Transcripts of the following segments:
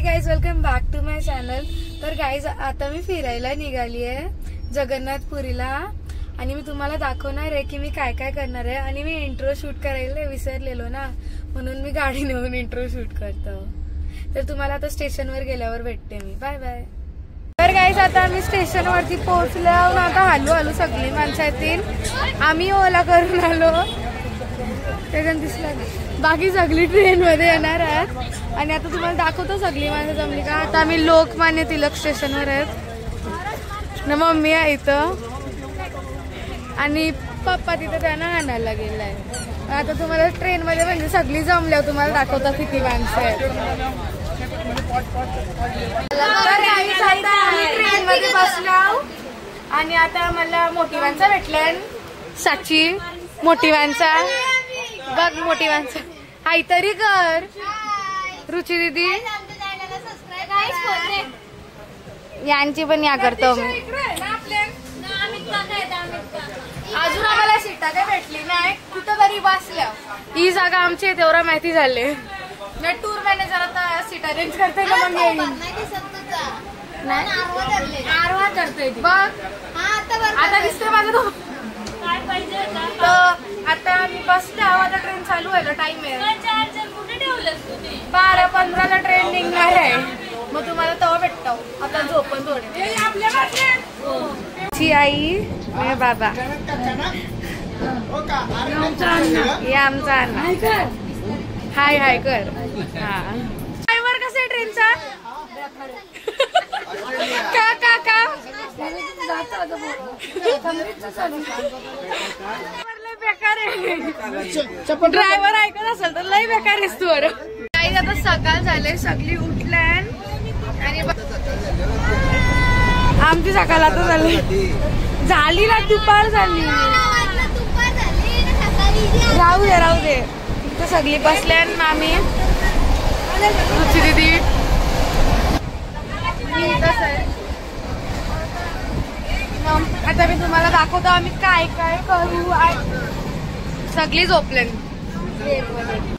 Guys welcome back to my channel. तर guys आता मी फिरायला निघाली आहे जगन्नाथपुरीला आणि मी तुम्हाला दाखवणार आहे की मी काय काय करणार आहे। आणि मी इंट्रो शूट करायला विसरलेलो ना, म्हणून मी गाडी नेऊन इंट्रो शूट करतो। तर तुम्हाला आता स्टेशनवर गेल्यावर भेटते मी। Bye bye. तर गाइज आता आम्ही स्टेशनवरती पोहोचलो। आता हळू सगळी माणसं येतील। आम्ही ओला करून आलो, त्याच्यानं दिसला बाकी सगळी ट्रेन मध्ये येणार आहेत। आणि आता तुम्हाला दाखवतो सगळी माणसं जमली का। आता आम्ही लोकमान्य टिळक स्टेशनवर आहेत ना, मम्मी आहे इथं आणि पप्पा तिथं त्यांना आणायला गेलाय। आता तुम्हाला ट्रेन मध्ये म्हणजे सगळी जमल्यावर तुम्हाला दाखवतो किती माणसं आहेत। ट्रेन मध्ये बसलो आणि आता मला मोठी माणसं भेटल्या। साची मोठी माणसा बघ, मोठी माणसं हाय तरी कर। रुची दीदी यांची पण या करतो मी। अजून आम्हाला सीटा काय भेटली नाही, कुठं तरी बसल्या। ही जागा आमची आहे तेवढा माहिती झाले। टूर मॅनेजर आता सीटा अरेंज करते ना, मग येईल आरवा करतोय बघ। आता दिसतोय माझं तो आता आम्ही बसलो। आता ट्रेन चालू व्हायला टाइम आहे। 12:15ला ट्रेन निघणार आहे, मग तुम्हाला तेव्हा भेटतो। आता झोपण थोडे। आई मे बाबा हे आमचा अण्णा हाय हाय कर। हा ड्रायव्हर कसा आहे ट्रेनचा का का का ड्रायव्हर ऐकत असेल तर लय बेकार असतो। काही आता सकाळ झाले, सगळी उठल्या आणि आमची सकाळ आता झाली ना, दुपार झाली। राहू दे तर सगळी बसल्या। मामी रुची दीदी आता मी तुम्हाला दाखवतो आम्ही काय काय करू। सगळी झोपले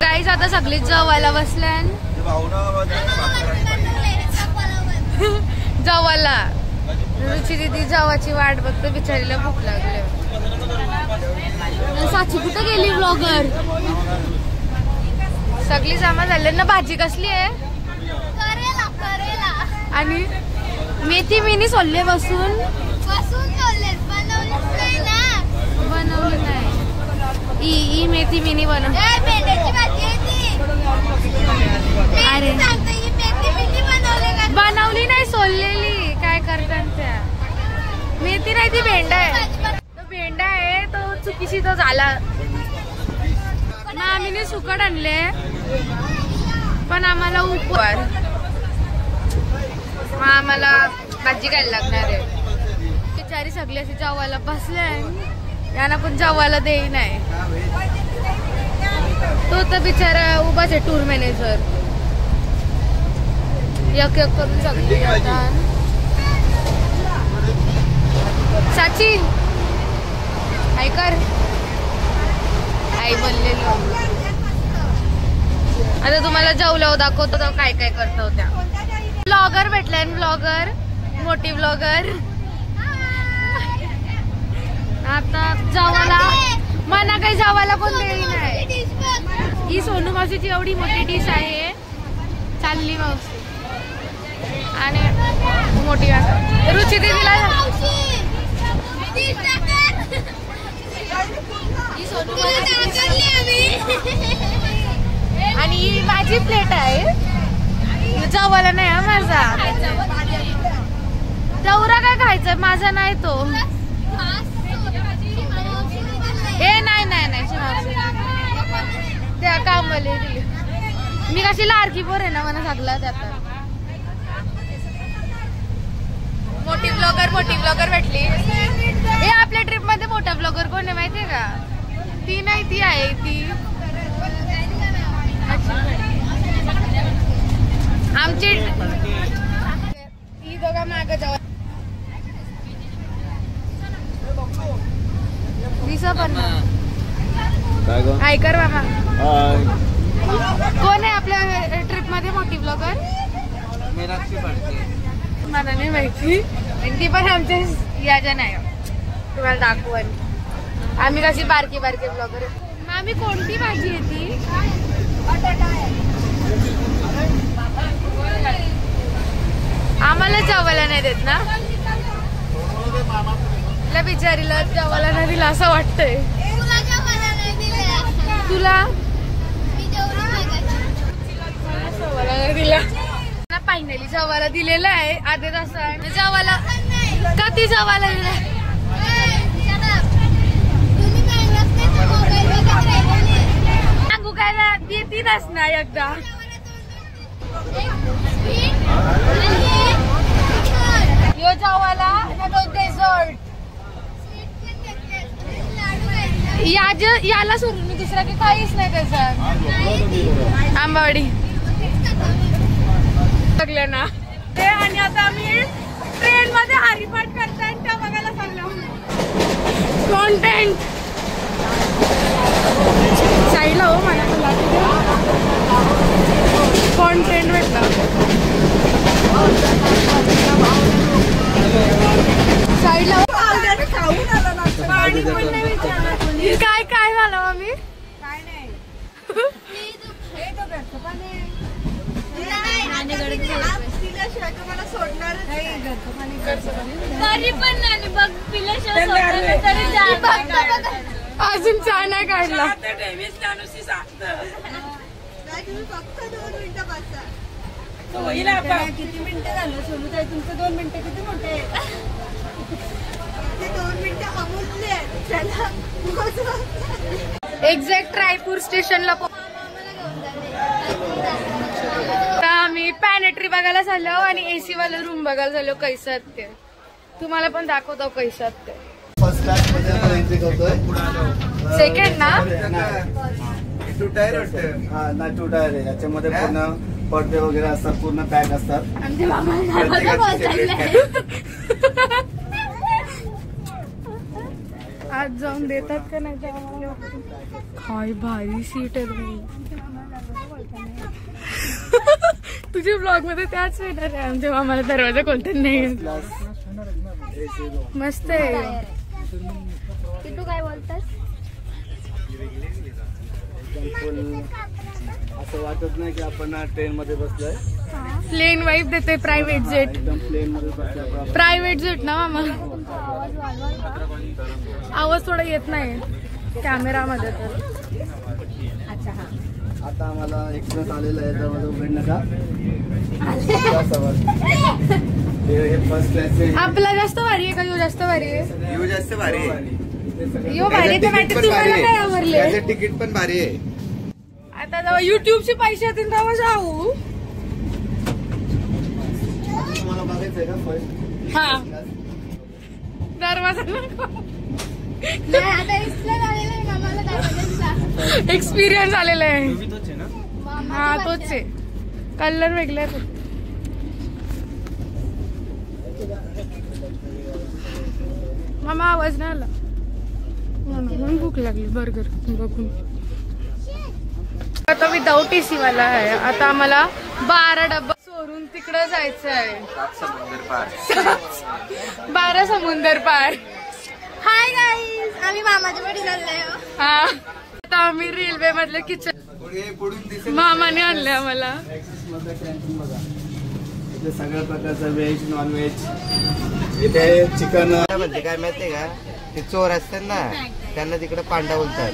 गाईज, आता सगळीच जेवायला बसल्या। जेवायला रुची दीदी जेवाची वाट बघतो, बिचारीला भूक लागली। साची कुठं गेली ब्लॉगर? सगळी जमा झाले ना। भाजी कसली आहे? आणि मेथी मिनी सोलले बसून बनवली नाही। ई मेथी मिनी बनव। अरे बनवली नाही, सोललेली। काय करतात त्या? मेथी नाही, ती भेंडा आहे। तो भेंडा आहे, तो चुकीशी तो झाला। आम्ही सुकट आणले पण आम्हाला उपवार, आम्हाला भाजी खायला लागणार आहे। बिचारी सगळी अशी जेवायला बसले, यांना पण जेवायला देई नाही। तो तर बिचारा उभाच आहे टूर मॅनेजर। एक करून सगळी साची ऐकर आई बोललेलो। आता तुम्हाला जेवल्यावर दाखवतो तो काय काय करतो त्या। ब्लॉगर भेटलाय, ब्लॉगर मोठी ब्लॉगर। आता जेवायला मना काही जेवायला कोण देई नाही। ही सोनू मावशीची एवढी मोठी डिश आहे, चालली मावशी आणि मोठी रुची दीदीला आणि ही माझी प्लेट आहे, जेवायला नाही हा माझा। तेवढा काय खायचं माझा नाही तो। ए नाही त्या कामवाले दिली। मी कशी लाडकी पोर आहे ना, मला सगळा त्यात। मोठी ब्लॉगर भेटली। हे आपल्या ट्रिप मध्ये मोठा ब्लॉगर कोण आहे माहितीये का? ती नाही, ती आहे ती आमची। ही दोघा माग जाऊ दिसा पण ऐकर मामा। कोण आहे आपल्या ट्रिप मध्ये मोठी ब्लॉगर? मला नाही माहिती ती पण आमच्या याच्या नाही तुम्हाला दाखवून आम्ही कशी बारकी बारकी ब्लॉगर. आम्ही कोणती भाजी आहे ती आम्हाला जेवायला नाही देत ना बिचारीला जेवायला नाही दिला असं वाटतंय तुला दिला फायनली जेवायला दिलेलं आहे अर्ध्या तासात जेवायला कधी जेवायला दिला सांगू काय देतीलच ना एकदा यो जेवायला डेझर्ट याला सोडून मी दुसरा की काहीच नाही त्याच्यात आंबावाडी लागलं ना ते. आणि आता आम्ही ट्रेन मध्ये हरिपाठ करताय त्या बघायला चाललो कॉन्टेंट साईडला हो मला कॉन्टेंट भेटला साईडला काय काय झालं आम्ही काय नाही अजून चहा नाही काढला किती मिनिटं झालं सोनू ताई तुमचं 2 मिनिटं किती मोठे 2 मिनिटं अमूल्य एक्झॅक्ट रायपूर स्टेशनला आम्ही पॅनेट्री बघायला चाललो आणि एसी वाला रूम बघायला चाललो कैसात ते तुम्हाला पण दाखवतो कैसात ते. फर्स्ट क्लास मध्ये एंट्री करतोय सेकंड ना 2 टायर हा ना 2 टायर आहे याच्यामध्ये पूर्ण पडदे वगैरे असतात पूर्ण पॅक असतात. आज जाऊन देतात का नाही काय भारी सीट आहे तुझ्या ब्लॉग मध्ये त्याच येणार आहे आमच्या मामाला दरवाजा कोणता नाही मस्त आहे. तू काय बोलतास असं वाटत नाही की आपण ट्रेन मध्ये बसलोय. प्लेन वाईफ देते प्रायव्हेट जेट एकदम प्लेन मध्ये बसलोय प्रायव्हेट जेट ना मामा. आवाज थोडा येत नाही कॅमेरामध्ये तर. अच्छा हा आता आम्हाला एक्सप्रेस आलेला आहे तर उघड नका फर्स्ट क्लास. आपला जास्त भारी आहे का यो जास्त भारी आहे यो जास्त भारी आहे यो भारी आहे तुम्हाला काय आवडले तिकीट पण भारी आहे. आता जेव्हा युट्यूबचे पैसे येतील तेव्हा जाऊ. तुम्हाला बघायचंय का फर्स्ट हा दरवाजा एक्सपिरियन्स आलेला आहे हा तोच आहे कलर वेगळा आहे. मामा आवाज नाही आला म्हणून भूक लागली बर्गर बघून. आता विदाऊट एसी वाला आहे. आता आम्हाला 12 डब्बा सोडून तिकडे जायचं आहे 12 समुंदर पार. हाय गाईज आम्ही मामाच्या कडे चाललोय. हा आता आम्ही रेल्वे मधले किचन मामाने आणले आम्हाला. इथे सगळ्या प्रकारचं व्हेज नॉन व्हेज. इथे चिकन म्हणजे काय माहितीये का ते चोर असतात ना त्यांना तिकडे पांडा बोलतात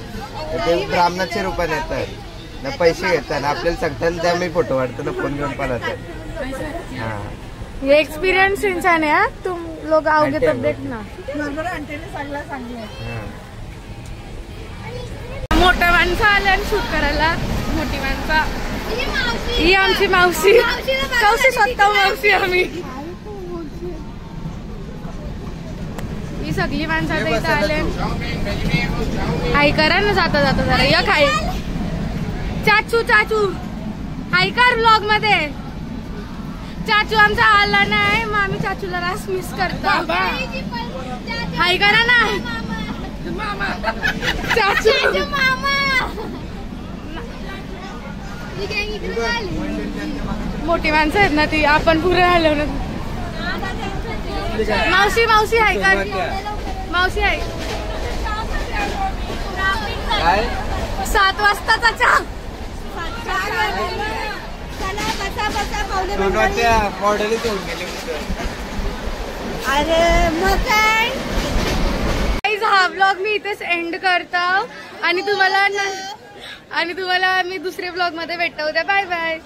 ते ब्राह्मणाच्या रूपाने येतात ना पैसे घेतात आपल्याला सांगतात त्या मी फोटो काढतो ना फोन घेऊन पाहतात. हा ये एक्सपीरियंस इंसान है तुम लोग आओगे तब देखना. मोठ्या माणसं आल्या आणि शूट करायला. मोठी माणसं ही आमची मावशी कौशी स्वतः मावशी आम्ही ही सगळी माणसं आता इथं आले. हाय करा ना जाता जाता जरा या खाय चाचू चाचू हाय कर व्लॉग मध्ये. चाचू आमचा आला नाही मग आम्ही चाचूला रास मिस करतो. हाय करा ना चाचू मोठी माणसं आहेत ना ती, आपण पुढे आलो ना. मावशी मावशी आहे का? मावशी आहे. 7 वाजताचा चहा. मॉडेलच होऊन गेले. अरे मग काय, हा ब्लॉग मी इथेच एंड करतो आणि तुम्हाला मी दुसऱ्या ब्लॉग मध्ये भेटतो. उद्या बाय बाय.